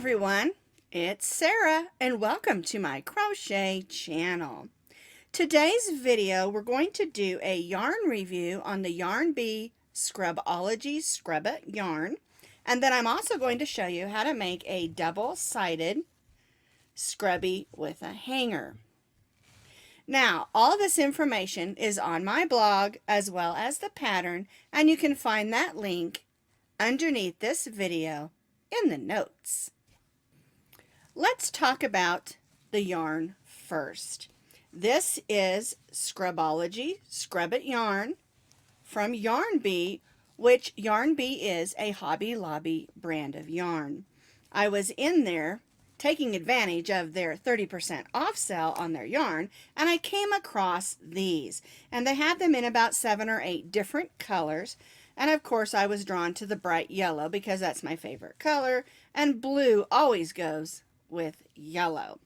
everyone, it's Sarah and welcome to my crochet channel. Today's video we're going to do a yarn review on the Yarn Bee Scrubology Scrubbit yarn, and then I'm also going to show you how to make a double-sided scrubby with a hanger. Now, all this information is on my blog as well as the pattern, and you can find that link underneath this video in the notes. Let's talk about the yarn first. This is Scrubology Scrubbit yarn from Yarn Bee, which Yarn Bee is a Hobby Lobby brand of yarn. I was in there taking advantage of their 30% off sale on their yarn, and I came across these, and they have them in about 7 or 8 different colors. And of course I was drawn to the bright yellow because that's my favorite color, and blue always goes with yellow.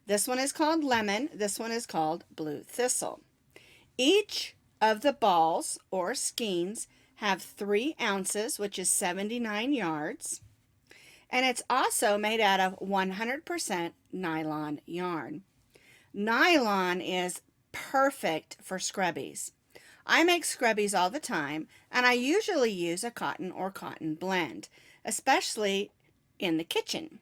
This one is called Lemon, this one is called Blue Thistle. Each of the balls or skeins have 3 ounces, which is 79 yards, and it's also made out of 100% nylon yarn. Nylon is perfect for scrubbies. I make scrubbies all the time, and I usually use a cotton or cotton blend, especially in the kitchen.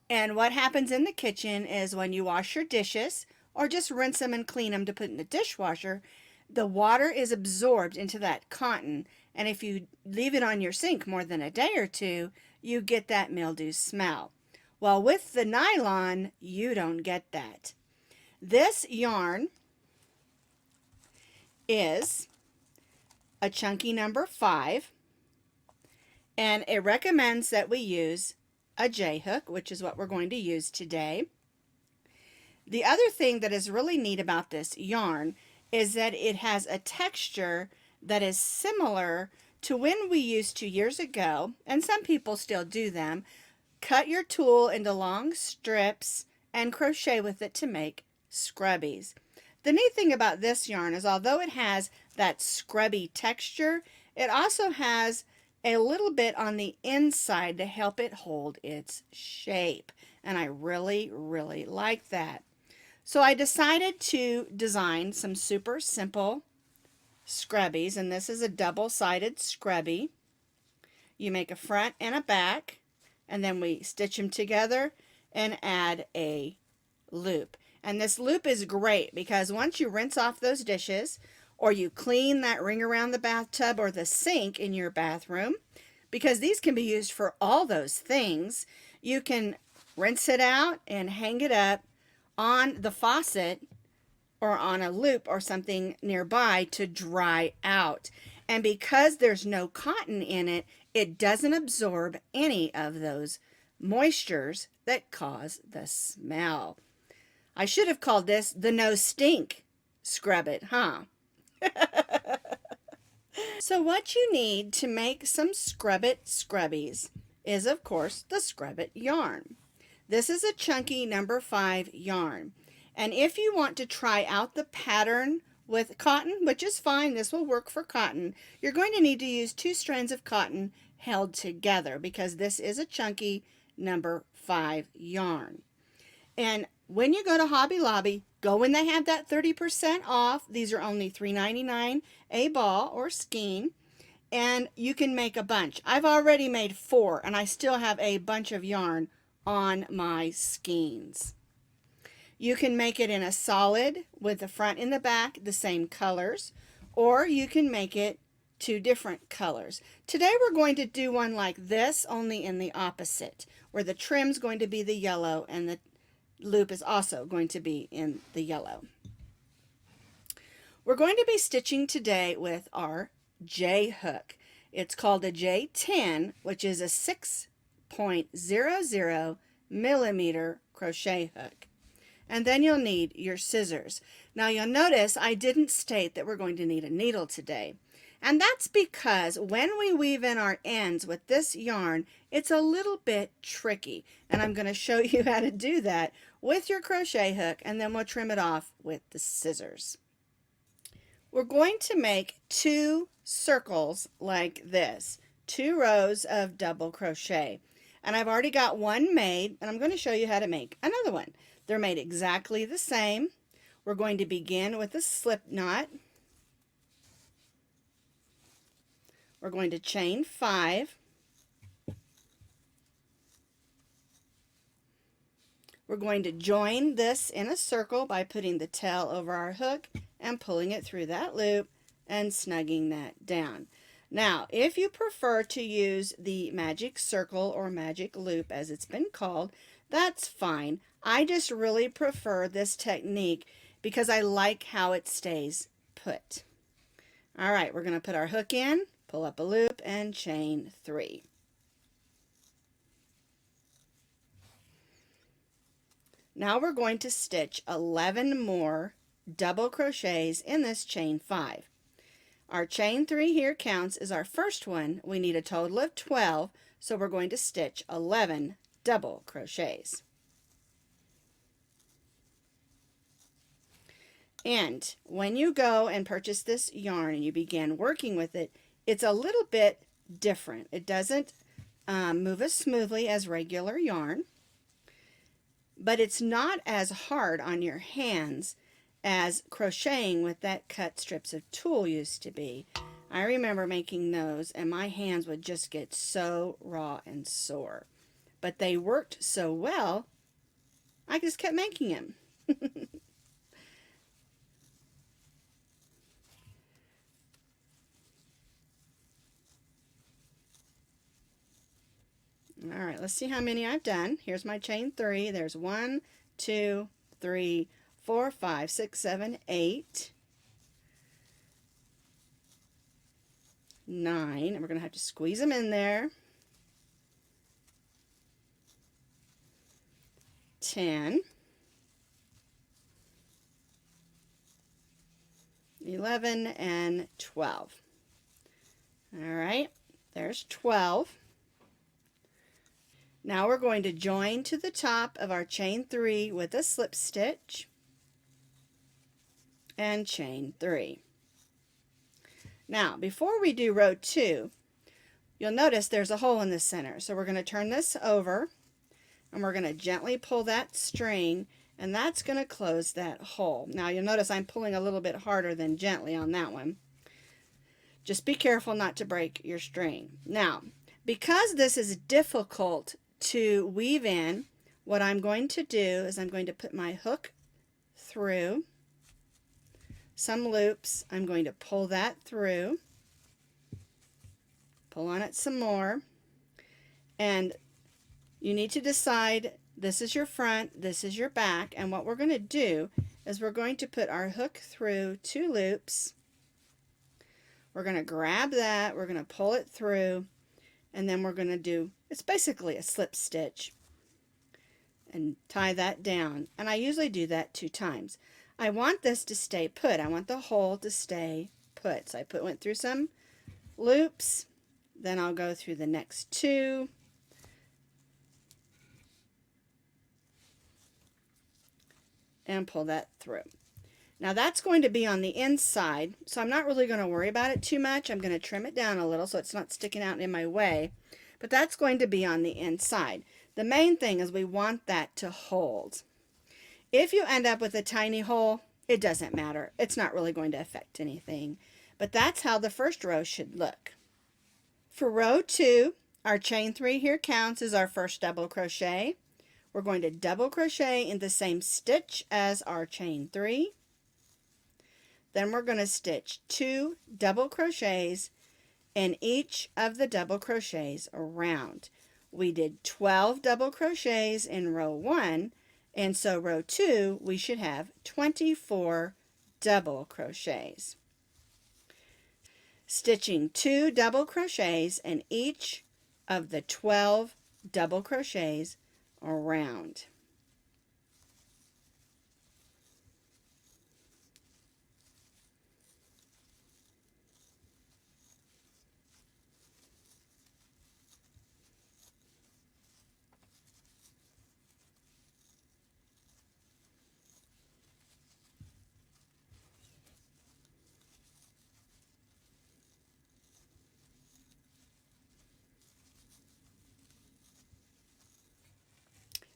And what happens in the kitchen is when you wash your dishes, or just rinse them and clean them to put in the dishwasher, the water is absorbed into that cotton, and if you leave it on your sink more than a day or two, you get that mildew smell. Well, with the nylon, you don't get that. This yarn is a chunky number 5, and it recommends that we use a J-hook, which is what we're going to use today. The other thing that is really neat about this yarn is that it has a texture that is similar to when we used to years ago, and some people still do them, cut your tulle into long strips and crochet with it to make scrubbies. The neat thing about this yarn is although it has that scrubby texture, it also has a little bit on the inside to help it hold its shape. And I really, really like that. So I decided to design some super simple scrubbies, and this is a double-sided scrubby. You make a front and a back, and then we stitch them together and add a loop. And this loop is great because once you rinse off those dishes, or you clean that ring around the bathtub or the sink in your bathroom, because these can be used for all those things, you can rinse it out and hang it up on the faucet or on a loop or something nearby to dry out. And because there's no cotton in it, it doesn't absorb any of those moistures that cause the smell. I should have called this the no stink Scrubbit, huh? So what you need to make some Scrubbit scrubbies is, of course, the Scrubbit yarn. This is a chunky number 5 yarn. And if you want to try out the pattern with cotton, which is fine, this will work for cotton, you're going to need to use 2 strands of cotton held together because this is a chunky number 5 yarn. And when you go to Hobby Lobby, go when they have that 30% off. These are only $3.99 a ball or skein, and you can make a bunch. I've already made 4, and I still have a bunch of yarn on my skeins. You can make it in a solid with the front and the back the same colors, or you can make it 2 different colors. Today we're going to do one like this, only in the opposite, where the trim's going to be the yellow and the loop is also going to be in the yellow. We're going to be stitching today with our J hook. It's called a J10, which is a 6.00 millimeter crochet hook. And then you'll need your scissors. Now you'll notice I didn't state that we're going to need a needle today. And that's because when we weave in our ends with this yarn, it's a little bit tricky. And I'm going to show you how to do that with your crochet hook, and then we'll trim it off with the scissors. We're going to make 2 circles like this, 2 rows of double crochet. And I've already got one made, and I'm going to show you how to make another one. They're made exactly the same. We're going to begin with a slip knot. We're going to chain 5. We're going to join this in a circle by putting the tail over our hook and pulling it through that loop and snugging that down. Now, if you prefer to use the magic circle or magic loop as it's been called, that's fine. I just really prefer this technique because I like how it stays put. All right, we're going to put our hook in, pull up a loop, and chain 3. Now we're going to stitch 11 more double crochets in this chain 5. Our chain 3 here counts as our first one. We need a total of 12, so we're going to stitch 11 double crochets. And when you go and purchase this yarn and you begin working with it, it's a little bit different. It doesn't move as smoothly as regular yarn, but it's not as hard on your hands as crocheting with that cut strips of tulle used to be. I remember making those and my hands would just get so raw and sore. But they worked so well, I just kept making them. All right, let's see how many I've done. Here's my chain 3. There's 1, 2, 3, 4, 5, 6, 7, 8, 9. And we're going to have to squeeze them in there. 10, 11, and 12. All right, there's 12. Now we're going to join to the top of our chain 3 with a slip stitch and chain 3. Now, before we do row 2, you'll notice there's a hole in the center. So we're going to turn this over and we're going to gently pull that string, and that's going to close that hole. Now you'll notice I'm pulling a little bit harder than gently on that one. Just be careful not to break your string. Now, because this is difficult to weave in, what I'm going to do is I'm going to put my hook through some loops. I'm going to pull that through, pull on it some more, and you need to decide this is your front, this is your back, and what we're going to do is we're going to put our hook through 2 loops. We're going to grab that, we're going to pull it through, and then we're going to do, it's basically a slip stitch, and tie that down. And I usually do that 2 times. I want this to stay put. I want the hole to stay put. So I went through some loops, then I'll go through the next 2, and pull that through. Now that's going to be on the inside, so I'm not really going to worry about it too much. I'm going to trim it down a little so it's not sticking out in my way, but that's going to be on the inside. The main thing is we want that to hold. If you end up with a tiny hole, it doesn't matter. It's not really going to affect anything, but that's how the first row should look. For row 2, our chain 3 here counts as our first double crochet. We're going to double crochet in the same stitch as our chain 3. Then we're going to stitch 2 double crochets in each of the double crochets around. We did 12 double crochets in row 1, and so row 2 we should have 24 double crochets. Stitching 2 double crochets in each of the 12 double crochets around.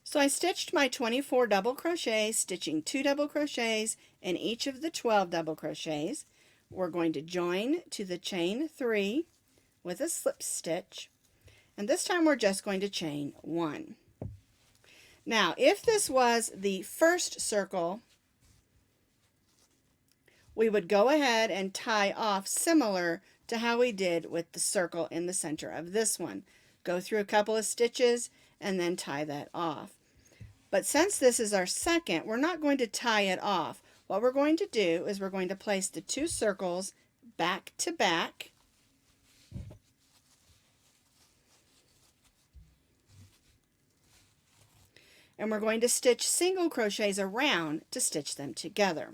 So I stitched my 24 double crochets, stitching 2 double crochets in each of the 12 double crochets. We're going to join to the chain 3 with a slip stitch, and this time we're just going to chain 1. Now, if this was the first circle, we would go ahead and tie off similar to how we did with the circle in the center of this one. Go through a couple of stitches and then tie that off. But since this is our second, we're not going to tie it off. What we're going to do is we're going to place the 2 circles back to back. And we're going to stitch single crochets around to stitch them together.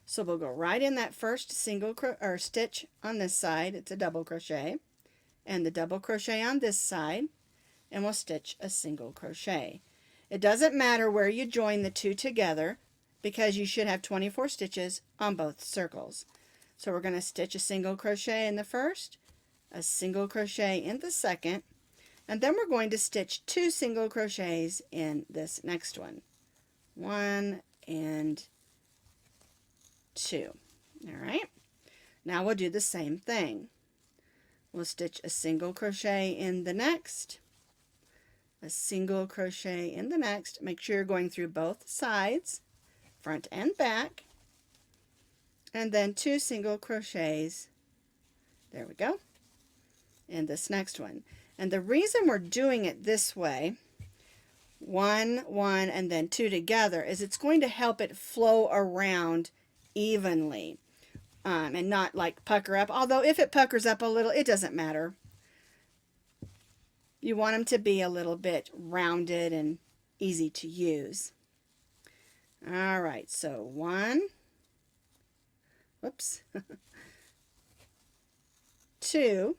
So we'll go right in that first single stitch on this side. It's a double crochet, and the double crochet on this side, and we'll stitch a single crochet. It doesn't matter where you join the 2 together because you should have 24 stitches on both circles. So we're going to stitch a single crochet in the first, a single crochet in the second, and then we're going to stitch 2 single crochets in this next one. 1 and 2. All right. Now we'll do the same thing. We'll stitch a single crochet in the next, a single crochet in the next. Make sure you're going through both sides, front and back, and then 2 single crochets. There we go. In this next one. And the reason we're doing it this way, 1, 1, and then 2 together, is it's going to help it flow around evenly and not like pucker up. Although if it puckers up a little, it doesn't matter. You want them to be a little bit rounded and easy to use. All right, so 1, whoops, 2,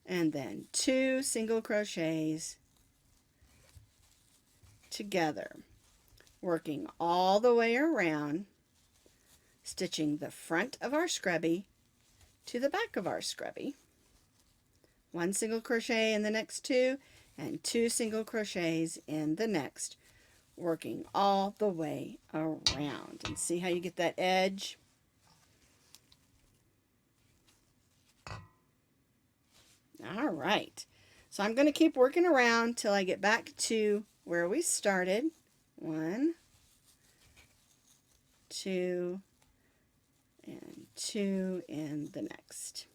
and then 2 single crochets together, working all the way around, stitching the front of our scrubby to the back of our scrubby. 1 single crochet in the next 2, and 2 single crochets in the next, working all the way around. And see how you get that edge? All right, so I'm going to keep working around till I get back to where we started. 1, 2, and 2 in the next.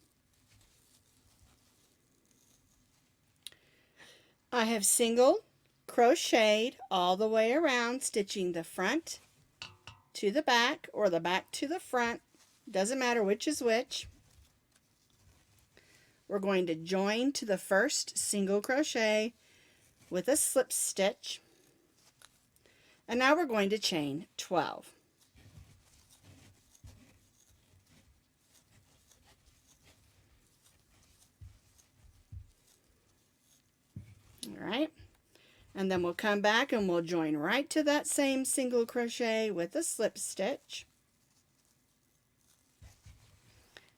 I have single crocheted all the way around, stitching the front to the back or the back to the front. Doesn't matter which is which. We're going to join to the first single crochet with a slip stitch, and now we're going to chain 12. All right, and then we'll come back and we'll join right to that same single crochet with a slip stitch,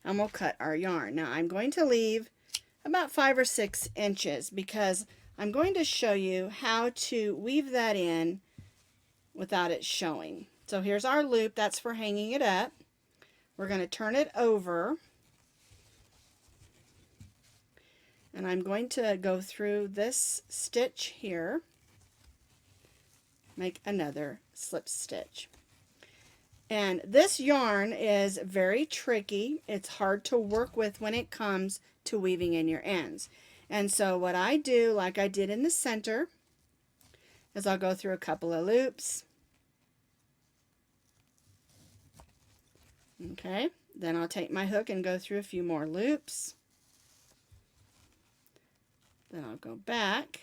and we'll cut our yarn. Now I'm going to leave about 5 or 6 inches because I'm going to show you how to weave that in without it showing. So here's our loop. That's for hanging it up. We're going to turn it over, and I'm going to go through this stitch here, make another slip stitch. And this yarn is very tricky. It's hard to work with when it comes to weaving in your ends. And so what I do, like I did in the center, is I'll go through a couple of loops. Okay, then I'll take my hook and go through a few more loops. Then I'll go back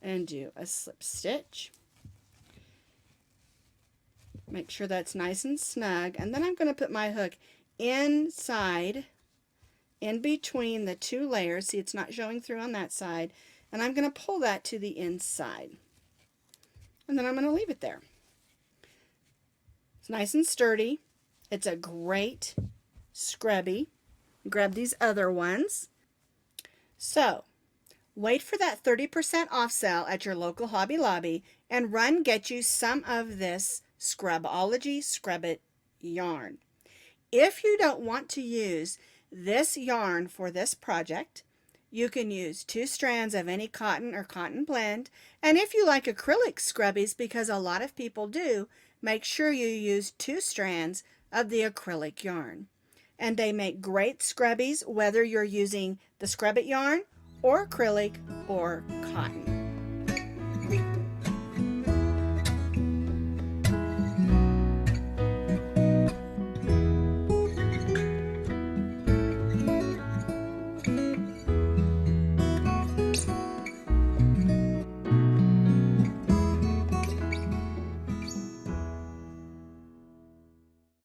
and do a slip stitch. Make sure that's nice and snug, and then I'm going to put my hook inside, in between the 2 layers. See, it's not showing through on that side, and I'm going to pull that to the inside, and then I'm going to leave it there. It's nice and sturdy. It's a great scrubby. Grab these other ones. So Wait for that 30% off sale at your local Hobby Lobby and run get you some of this Scrubology Scrub It yarn. If you don't want to use this yarn for this project, you can use 2 strands of any cotton or cotton blend, and if you like acrylic scrubbies, because a lot of people do, make sure you use 2 strands of the acrylic yarn. And they make great scrubbies whether you're using the Scrub It yarn or acrylic or cotton.